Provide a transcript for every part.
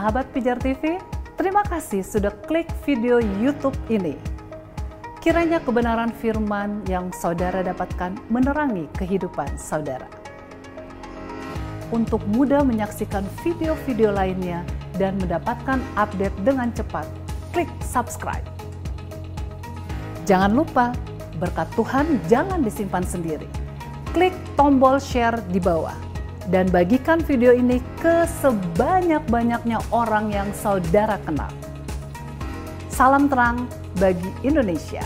sahabat Pijar TV, terima kasih sudah klik video YouTube ini. Kiranya kebenaran firman yang saudara dapatkan menerangi kehidupan saudara. Untuk mudah menyaksikan video-video lainnya dan mendapatkan update dengan cepat, klik subscribe. Jangan lupa, berkat Tuhan jangan disimpan sendiri. Klik tombol share di bawah dan bagikan video ini ke sebanyak-banyaknya orang yang saudara kenal. Salam terang bagi Indonesia.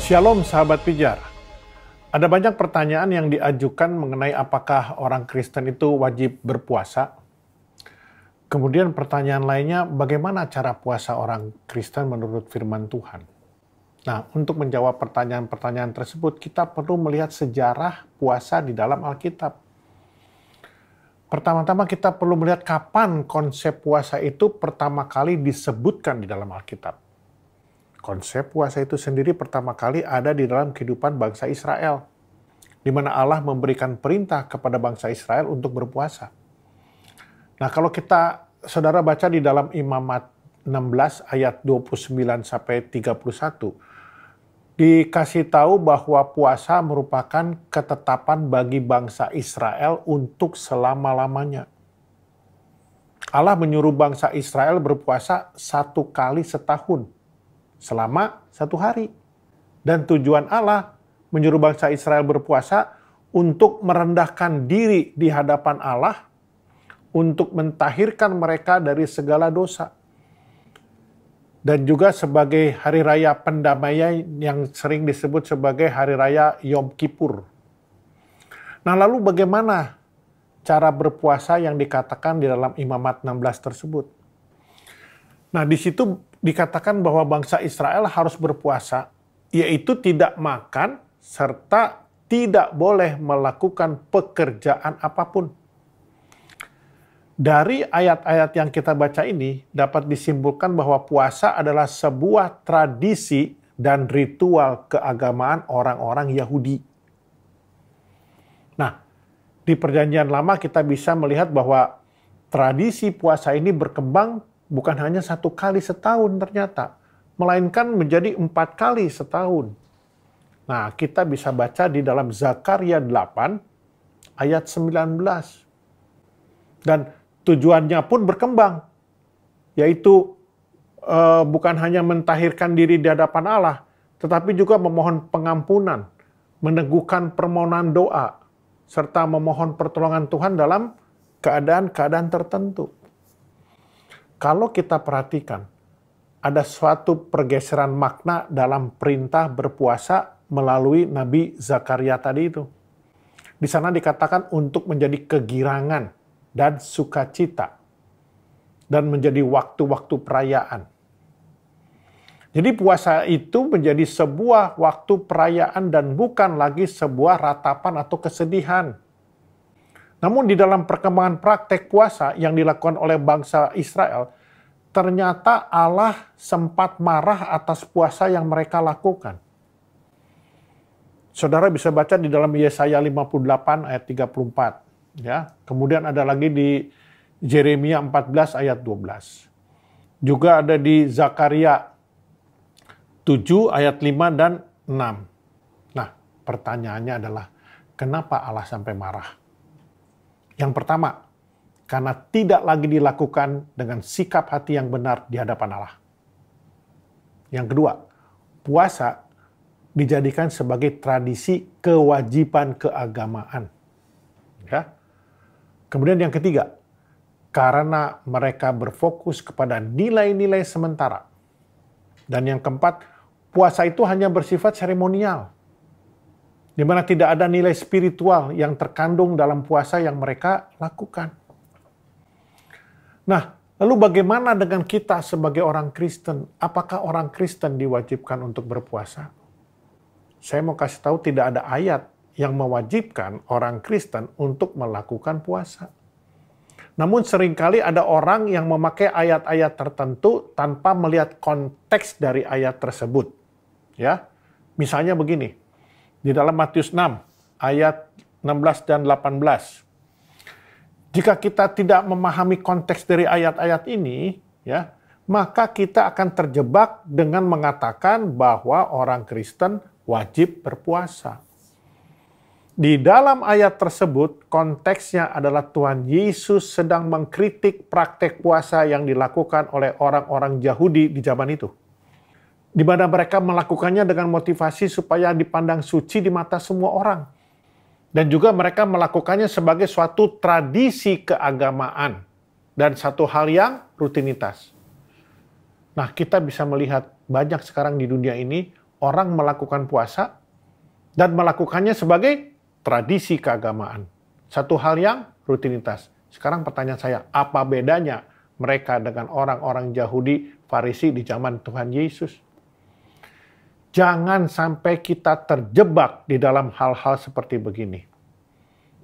Shalom sahabat Pijar. Ada banyak pertanyaan yang diajukan mengenai apakah orang Kristen itu wajib berpuasa. Kemudian pertanyaan lainnya, bagaimana cara puasa orang Kristen menurut firman Tuhan? Nah, untuk menjawab pertanyaan-pertanyaan tersebut, kita perlu melihat sejarah puasa di dalam Alkitab. Pertama-tama kita perlu melihat kapan konsep puasa itu pertama kali disebutkan di dalam Alkitab. Konsep puasa itu sendiri pertama kali ada di dalam kehidupan bangsa Israel, di mana Allah memberikan perintah kepada bangsa Israel untuk berpuasa. Nah, kalau saudara baca di dalam Imamat 16 ayat 29 sampai 31, dikasih tahu bahwa puasa merupakan ketetapan bagi bangsa Israel untuk selama-lamanya. Allah menyuruh bangsa Israel berpuasa 1 kali setahun, selama 1 hari. Dan tujuan Allah menyuruh bangsa Israel berpuasa untuk merendahkan diri di hadapan Allah, untuk mentahirkan mereka dari segala dosa. Dan juga sebagai hari raya pendamaian yang sering disebut sebagai hari raya Yom Kippur. Nah, lalu bagaimana cara berpuasa yang dikatakan di dalam Imamat 16 tersebut? Nah, di situ dikatakan bahwa bangsa Israel harus berpuasa, yaitu tidak makan serta tidak boleh melakukan pekerjaan apapun. Dari ayat-ayat yang kita baca ini dapat disimpulkan bahwa puasa adalah sebuah tradisi dan ritual keagamaan orang-orang Yahudi. Nah, di Perjanjian Lama kita bisa melihat bahwa tradisi puasa ini berkembang bukan hanya 1 kali setahun ternyata, melainkan menjadi 4 kali setahun. Nah, kita bisa baca di dalam Zakaria 8 ayat 19. Dan tujuannya pun berkembang, yaitu bukan hanya mentahirkan diri di hadapan Allah, tetapi juga memohon pengampunan, meneguhkan permohonan doa, serta memohon pertolongan Tuhan dalam keadaan-keadaan tertentu. Kalau kita perhatikan, ada suatu pergeseran makna dalam perintah berpuasa melalui Nabi Zakaria tadi itu. Di sana dikatakan untuk menjadi kegirangan dan sukacita, dan menjadi waktu-waktu perayaan. Jadi puasa itu menjadi sebuah waktu perayaan dan bukan lagi sebuah ratapan atau kesedihan. Namun di dalam perkembangan praktek puasa yang dilakukan oleh bangsa Israel, ternyata Allah sempat marah atas puasa yang mereka lakukan. Saudara bisa baca di dalam Yesaya 58 ayat 34. Ya. Kemudian ada lagi di Yeremia 14 ayat 12. Juga ada di Zakaria 7 ayat 5 dan 6. Nah, pertanyaannya adalah, kenapa Allah sampai marah? Yang pertama, karena tidak lagi dilakukan dengan sikap hati yang benar di hadapan Allah. Yang kedua, puasa dijadikan sebagai tradisi kewajiban keagamaan. Ya. Kemudian yang ketiga, karena mereka berfokus kepada nilai-nilai sementara. Dan yang keempat, puasa itu hanya bersifat seremonial, di mana tidak ada nilai spiritual yang terkandung dalam puasa yang mereka lakukan. Nah, lalu bagaimana dengan kita sebagai orang Kristen? Apakah orang Kristen diwajibkan untuk berpuasa? Saya mau kasih tahu tidak ada ayat yang mewajibkan orang Kristen untuk melakukan puasa. Namun seringkali ada orang yang memakai ayat-ayat tertentu tanpa melihat konteks dari ayat tersebut. Ya, misalnya begini, di dalam Matius 6 ayat 16 dan 18. Jika kita tidak memahami konteks dari ayat-ayat ini, ya, maka kita akan terjebak dengan mengatakan bahwa orang Kristen wajib berpuasa. Di dalam ayat tersebut, konteksnya adalah Tuhan Yesus sedang mengkritik praktek puasa yang dilakukan oleh orang-orang Yahudi di zaman itu. Di mana mereka melakukannya dengan motivasi supaya dipandang suci di mata semua orang. Dan juga mereka melakukannya sebagai suatu tradisi keagamaan. Dan satu hal yang rutinitas. Nah, kita bisa melihat banyak sekarang di dunia ini, orang melakukan puasa dan melakukannya sebagai tradisi keagamaan. Satu hal yang rutinitas. Sekarang pertanyaan saya, apa bedanya mereka dengan orang-orang Yahudi, Farisi di zaman Tuhan Yesus? Jangan sampai kita terjebak di dalam hal-hal seperti begini.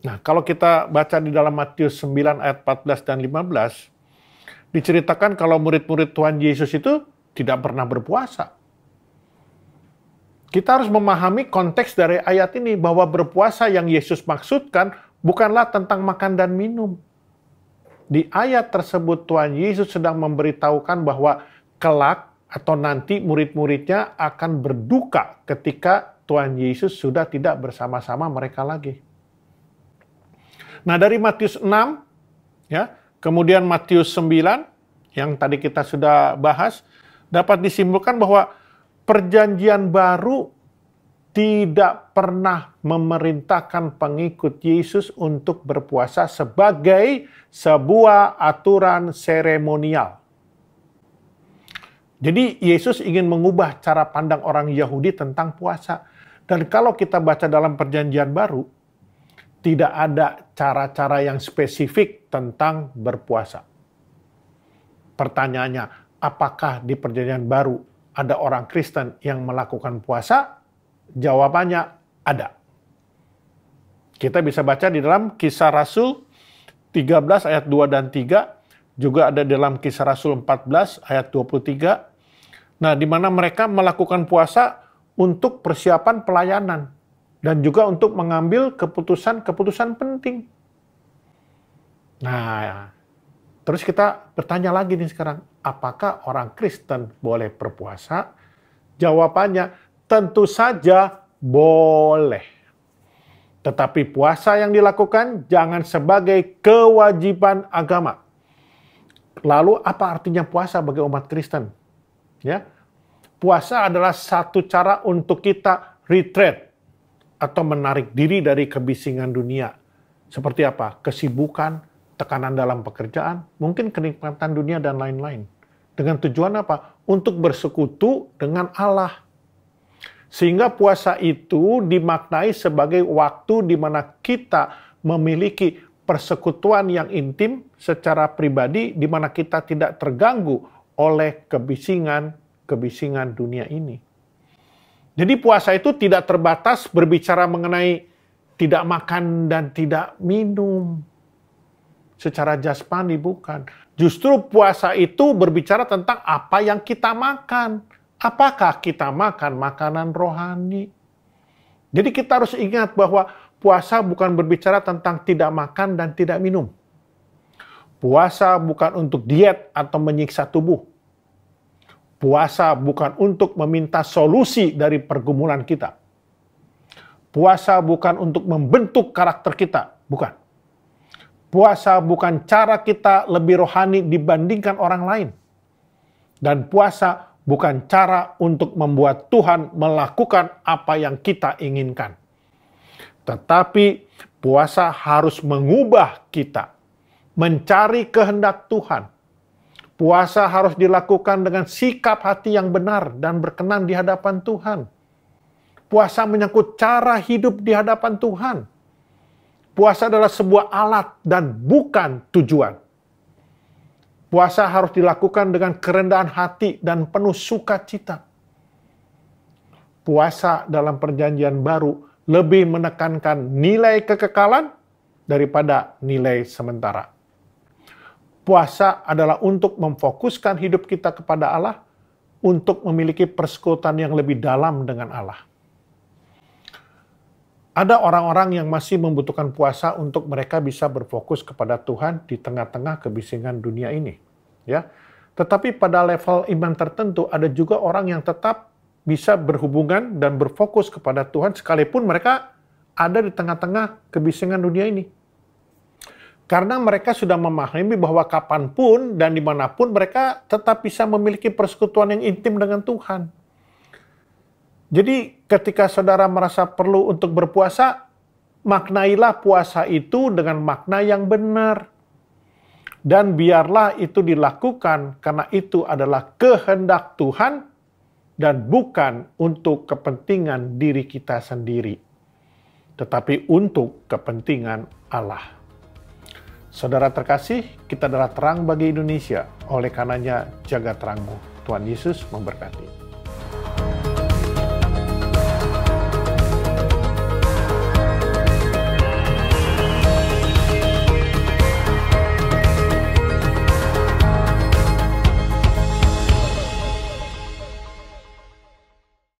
Nah, kalau kita baca di dalam Matius 9 ayat 14 dan 15, diceritakan kalau murid-murid Tuhan Yesus itu tidak pernah berpuasa. Kita harus memahami konteks dari ayat ini bahwa berpuasa yang Yesus maksudkan bukanlah tentang makan dan minum. Di ayat tersebut Tuhan Yesus sedang memberitahukan bahwa kelak atau nanti murid-muridnya akan berduka ketika Tuhan Yesus sudah tidak bersama-sama mereka lagi. Nah, dari Matius 6, ya, kemudian Matius 9, yang tadi kita sudah bahas, dapat disimpulkan bahwa Perjanjian Baru tidak pernah memerintahkan pengikut Yesus untuk berpuasa sebagai sebuah aturan seremonial. Jadi Yesus ingin mengubah cara pandang orang Yahudi tentang puasa. Dan kalau kita baca dalam Perjanjian Baru, tidak ada cara-cara yang spesifik tentang berpuasa. Pertanyaannya, apakah di Perjanjian Baru ada orang Kristen yang melakukan puasa? Jawabannya ada. Kita bisa baca di dalam Kisah Rasul 13 ayat 2 dan 3, juga ada dalam Kisah Rasul 14 ayat 23. Nah, di mana mereka melakukan puasa untuk persiapan pelayanan dan juga untuk mengambil keputusan-keputusan penting. Nah, terus kita bertanya lagi nih sekarang, apakah orang Kristen boleh berpuasa? Jawabannya tentu saja boleh. Tetapi puasa yang dilakukan jangan sebagai kewajiban agama. Lalu apa artinya puasa bagi umat Kristen? Ya, puasa adalah satu cara untuk kita retreat atau menarik diri dari kebisingan dunia. Seperti apa? Kesibukan, tekanan dalam pekerjaan, mungkin kenikmatan dunia dan lain-lain. Dengan tujuan apa? Untuk bersekutu dengan Allah. Sehingga puasa itu dimaknai sebagai waktu di mana kita memiliki persekutuan yang intim secara pribadi, di mana kita tidak terganggu oleh kebisingan dunia ini. Jadi puasa itu tidak terbatas berbicara mengenai tidak makan dan tidak minum. Secara jasmani bukan. Justru puasa itu berbicara tentang apa yang kita makan. Apakah kita makan makanan rohani? Jadi kita harus ingat bahwa puasa bukan berbicara tentang tidak makan dan tidak minum. Puasa bukan untuk diet atau menyiksa tubuh. Puasa bukan untuk meminta solusi dari pergumulan kita. Puasa bukan untuk membentuk karakter kita, bukan. Puasa bukan cara kita lebih rohani dibandingkan orang lain. Dan puasa bukan cara untuk membuat Tuhan melakukan apa yang kita inginkan. Tetapi puasa harus mengubah kita, mencari kehendak Tuhan. Puasa harus dilakukan dengan sikap hati yang benar dan berkenan di hadapan Tuhan. Puasa menyangkut cara hidup di hadapan Tuhan. Puasa adalah sebuah alat dan bukan tujuan. Puasa harus dilakukan dengan kerendahan hati dan penuh sukacita. Puasa dalam Perjanjian Baru lebih menekankan nilai kekekalan daripada nilai sementara. Puasa adalah untuk memfokuskan hidup kita kepada Allah, untuk memiliki persekutuan yang lebih dalam dengan Allah. Ada orang-orang yang masih membutuhkan puasa untuk mereka bisa berfokus kepada Tuhan di tengah-tengah kebisingan dunia ini. Ya, tetapi pada level iman tertentu ada juga orang yang tetap bisa berhubungan dan berfokus kepada Tuhan sekalipun mereka ada di tengah-tengah kebisingan dunia ini. Karena mereka sudah memahami bahwa kapanpun dan dimanapun mereka tetap bisa memiliki persekutuan yang intim dengan Tuhan. Jadi ketika saudara merasa perlu untuk berpuasa, maknailah puasa itu dengan makna yang benar. Dan biarlah itu dilakukan karena itu adalah kehendak Tuhan dan bukan untuk kepentingan diri kita sendiri, tetapi untuk kepentingan Allah. Saudara terkasih, kita adalah terang bagi Indonesia. Oleh karenanya, jaga terangmu. Tuhan Yesus memberkati.